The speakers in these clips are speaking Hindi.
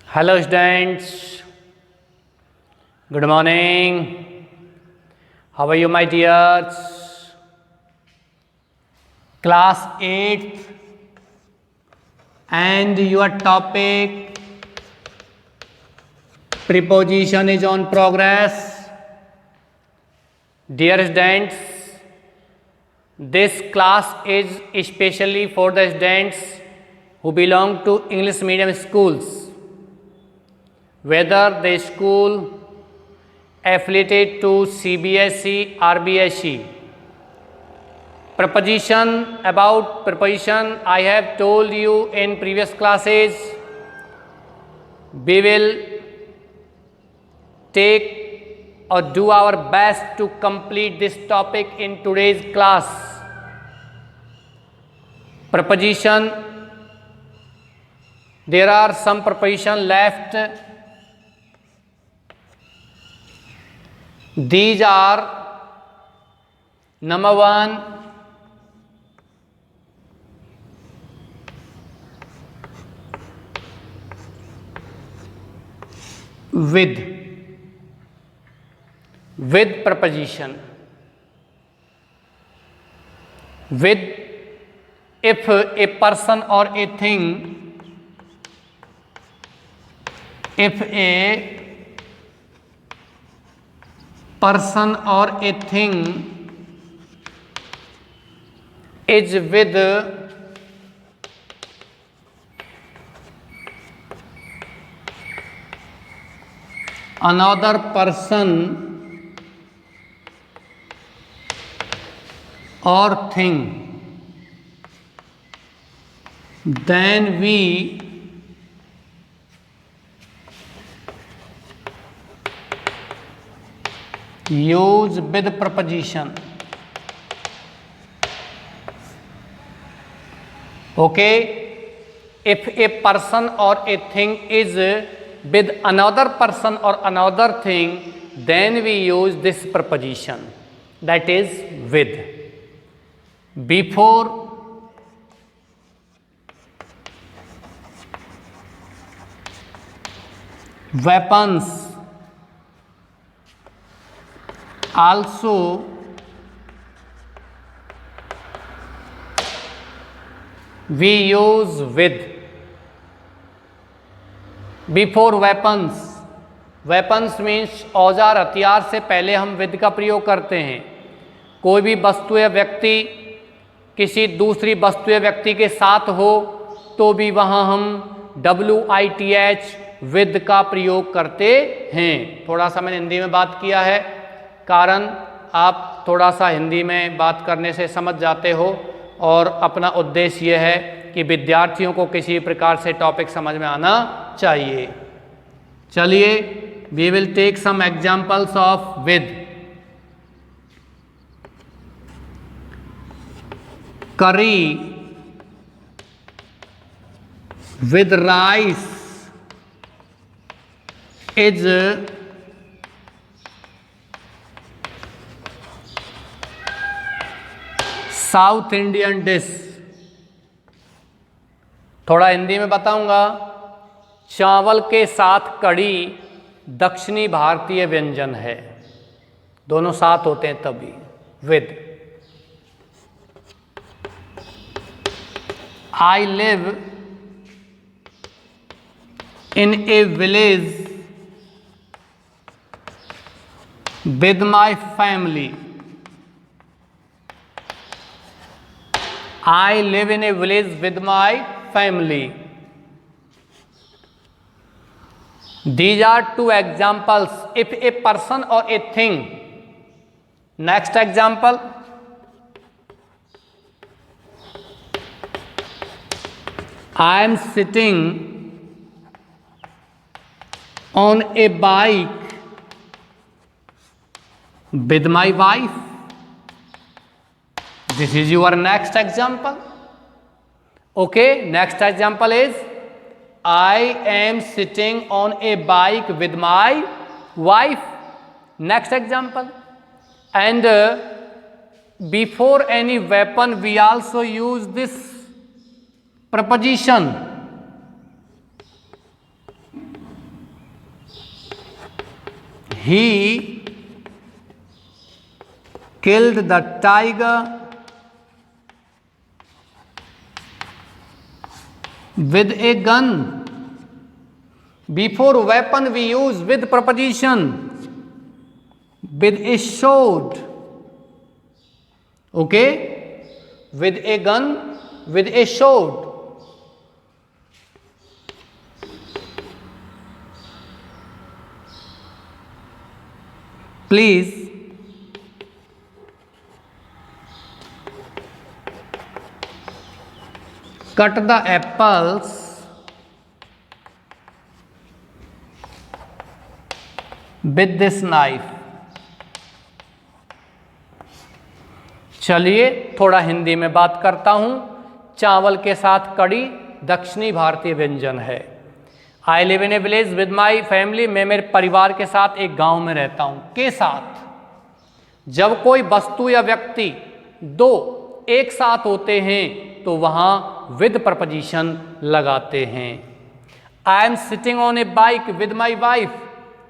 Hello students, good morning. How are you my dears? Class 8th and your topic preposition is on progress. Dear students, this class is especially for the students who belong to English medium schools. Whether the school affiliated to CBSE or BSE. Preposition, about preposition I have told you in previous classes. We will take or do our best to complete this topic in today's class. Preposition, there are some preposition left. These are number 1, with preposition. With, if a person or a thing, if a person or a thing is with another person or thing, then we use with preposition. Okay, if a person or a thing is with another person or another thing, then we use this preposition, that is with. Before weapons, also we use with. Before weapons, weapons means औजार हथियार से पहले हम with का प्रयोग करते हैं. कोई भी वस्तु या व्यक्ति किसी दूसरी वस्तु या व्यक्ति के साथ हो तो भी वहाँ हम WITH with का प्रयोग करते हैं. थोड़ा सा मैंने हिंदी में बात किया है, कारण आप थोड़ा सा हिंदी में बात करने से समझ जाते हो और अपना उद्देश्य यह है कि विद्यार्थियों को किसी प्रकार से टॉपिक समझ में आना चाहिए. चलिए, we will take some examples of with. Curry with rice is South Indian dish. थोड़ा हिंदी में बताऊंगा. चावल के साथ कढ़ी दक्षिणी भारतीय व्यंजन है. दोनों साथ होते हैं तभी. With. I live in A village with my family. I live in a village with my family. These are two examples. If a person or a thing. Next example. I am sitting on a bike with my wife. This is your next example. Okay, next example is I am sitting on a bike with my wife. Next example. And before any weapon we also use this preposition. he killed the tiger with a gun. Before weapon we use with preposition, with a sword. Okay, with a gun, with a sword. Please cut the apples with this knife. चलिए थोड़ा हिंदी में बात करता हूं। चावल के साथ कड़ी दक्षिणी भारतीय व्यंजन है। I live in A village with my family, मैं मेरे परिवार के साथ एक गांव में रहता हूं। के साथ जब कोई वस्तु या व्यक्ति दो एक साथ होते हैं तो वहां विद प्रपोजिशन लगाते हैं। I am sitting on A bike with my wife,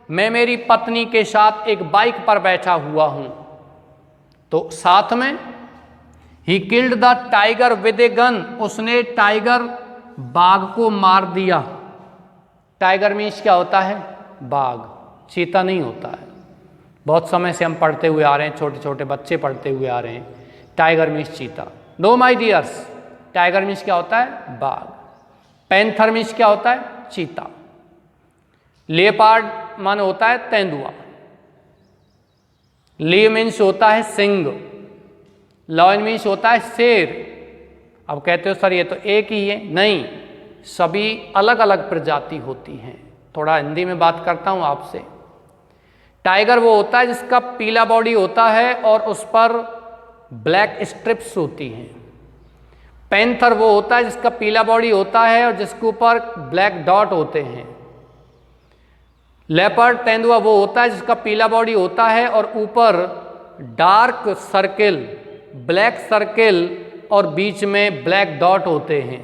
मैं मेरी पत्नी के साथ एक बाइक पर बैठा हुआ हूं। तो साथ में he killed the tiger with a gun, उसने टाइगर बाघ को मार दिया। टाइगर मीन्स क्या होता है? बाघ, चीता नहीं होता है। बहुत समय से हम पढ़ते हुए आ रहे हैं, छोटे छोटे बच्चे पढ़ते हुए आ रहे हैं, टाइगर मीन्स चीता। No my dears, tiger means क्या होता है? बाघ। पैंथर मीन्स क्या होता है? चीता। लेपर्ड माने होता है तेंदुआ। ली मीन्स होता है सिंह। लॉयन मीन्स होता है शेर। अब कहते हो सर ये तो एक ही है, नहीं, सभी अलग अलग प्रजाति होती हैं। थोड़ा हिंदी में बात करता हूं आपसे। टाइगर वो होता है जिसका पीला बॉडी होता है और उस पर ब्लैक स्ट्रिप्स होती हैं। पैंथर वो होता है जिसका पीला बॉडी होता है और जिसके ऊपर ब्लैक डॉट होते हैं। लेपर्ड तेंदुआ वो होता है जिसका पीला बॉडी होता है और ऊपर डार्क सर्किल, ब्लैक सर्किल और बीच में ब्लैक डॉट होते हैं।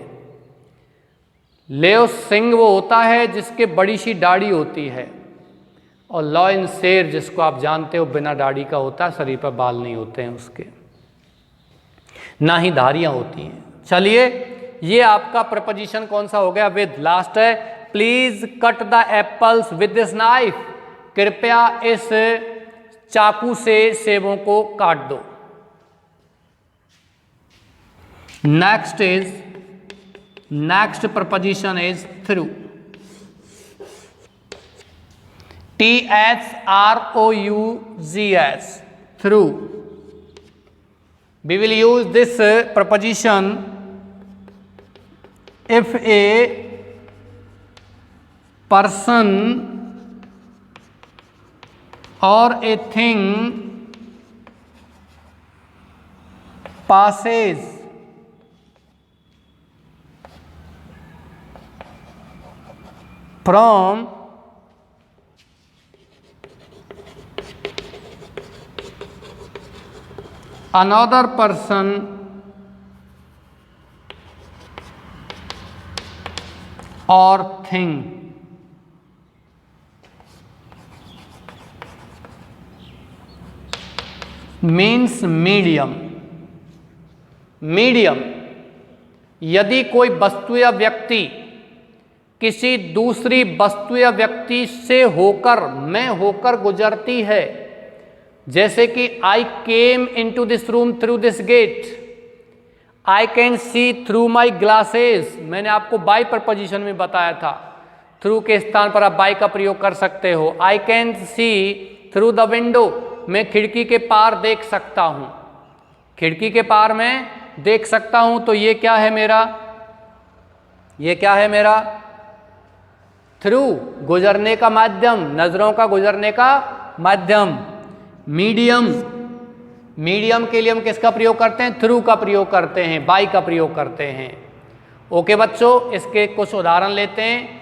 लेओ सिंह वो होता है जिसके बड़ी सी दाढ़ी होती है। और लॉयन शेर जिसको आप जानते हो बिना दाढ़ी का होता है, शरीर पर बाल नहीं होते हैं उसके, ना ही धारियां होती हैं। चलिए ये आपका प्रपोजिशन कौन सा हो गया? विद। लास्ट है please cut the apples with this knife, कृपया इस चाकू से सेबों को काट दो। Next preposition is through. THROUGH, through. We will use this preposition if a person or a thing passes from another person or thing. Means medium. Medium, यदि कोई वस्तु या व्यक्ति किसी दूसरी वस्तु या व्यक्ति से होकर, में होकर गुजरती है, जैसे कि I came into this room through this gate, I can see through my glasses. मैंने आपको बाई प्रपोजिशन में बताया था, थ्रू के स्थान पर आप बाई का प्रयोग कर सकते हो। आई can see through the window, मैं खिड़की के पार देख सकता हूं, खिड़की के पार में देख सकता हूं। तो ये क्या है मेरा? ये क्या है मेरा? थ्रू, गुजरने का माध्यम, नजरों का गुजरने का माध्यम। मीडियम, मीडियम के लिए हम किसका प्रयोग करते हैं? थ्रू का प्रयोग करते हैं, बाई का प्रयोग करते हैं। ओके बच्चों, इसके कुछ उदाहरण लेते हैं।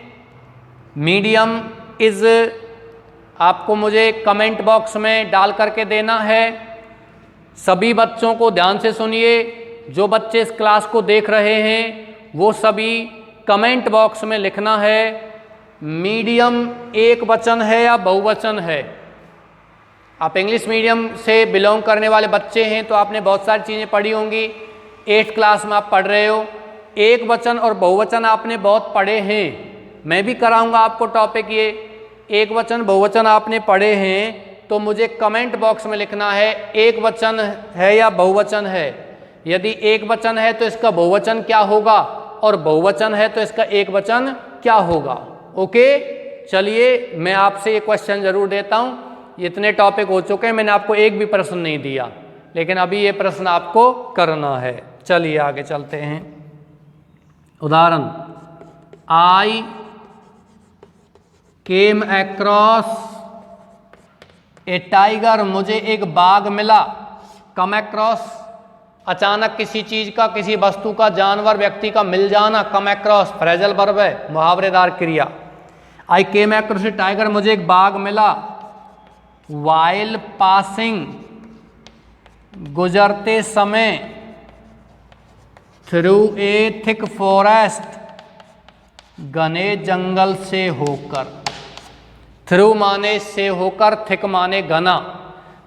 मीडियम इज, आपको मुझे कमेंट बॉक्स में डाल करके देना है। सभी बच्चों को ध्यान से सुनिए, जो बच्चे इस क्लास को देख रहे हैं वो सभी कमेंट बॉक्स में लिखना है मीडियम एक वचन है या बहुवचन है। आप इंग्लिश मीडियम से बिलोंग करने वाले बच्चे हैं तो आपने बहुत सारी चीज़ें पढ़ी होंगी। 8th क्लास में आप पढ़ रहे हो, एक वचन और बहुवचन आपने बहुत पढ़े हैं। मैं भी कराऊंगा आपको टॉपिक ये एक वचन बहुवचन आपने पढ़े हैं, तो मुझे कमेंट बॉक्स में लिखना है एक वचन है या बहुवचन है। यदि एक वचन है तो इसका बहुवचन क्या होगा, और बहुवचन है तो इसका एक वचन क्या होगा। ओके, चलिए मैं आपसे ये क्वेश्चन जरूर देता हूँ। इतने टॉपिक हो चुके हैं, मैंने आपको एक भी प्रश्न नहीं दिया, लेकिन अभी ये प्रश्न आपको करना है। चलिए आगे चलते हैं। उदाहरण, आई केम अक्रॉस ए टाइगर, मुझे एक बाघ मिला। कम अक्रॉस, अचानक किसी चीज का, किसी वस्तु का, जानवर, व्यक्ति का मिल जाना, कम अक्रॉस फ्रेजल वर्ब है, मुहावरेदार क्रिया। आई केम अक्रॉस ए टाइगर, मुझे एक बाघ मिला। वाइल पासिंग, गुजरते समय। थ्रू ए थिक फॉरेस्ट, घने जंगल से होकर। थ्रू माने से होकर, थिक माने घना।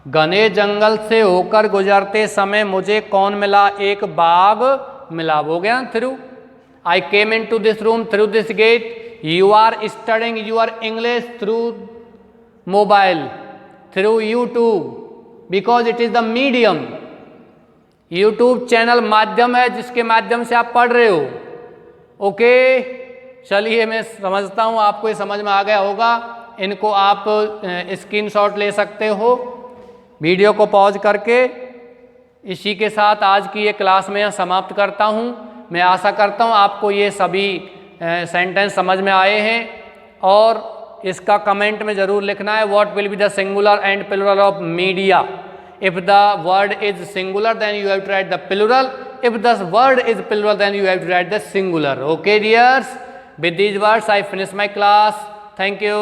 घने जंगल से होकर गुजरते समय मुझे कौन मिला, एक बाघ मिला। हो गया through. I came into this room through this gate. You are studying your English through mobile, through YouTube, because it is the medium. YouTube channel माध्यम है जिसके माध्यम से आप पढ़ रहे हो। ओके, चलिए मैं समझता हूँ आपको ये समझ में आ गया होगा। इनको आप स्क्रीनशॉट ले सकते हो वीडियो को पॉज करके। इसी के साथ आज की ये क्लास में समाप्त करता हूँ। मैं आशा करता हूँ आपको ये सभी सेंटेंस समझ में आए हैं, और इसका कमेंट में ज़रूर लिखना है what will be the singular and plural of media. If the word is singular, then you have to write the plural. If the word is plural, then you have to write the singular. Okay, dears? With these words, I finish my class. Thank you.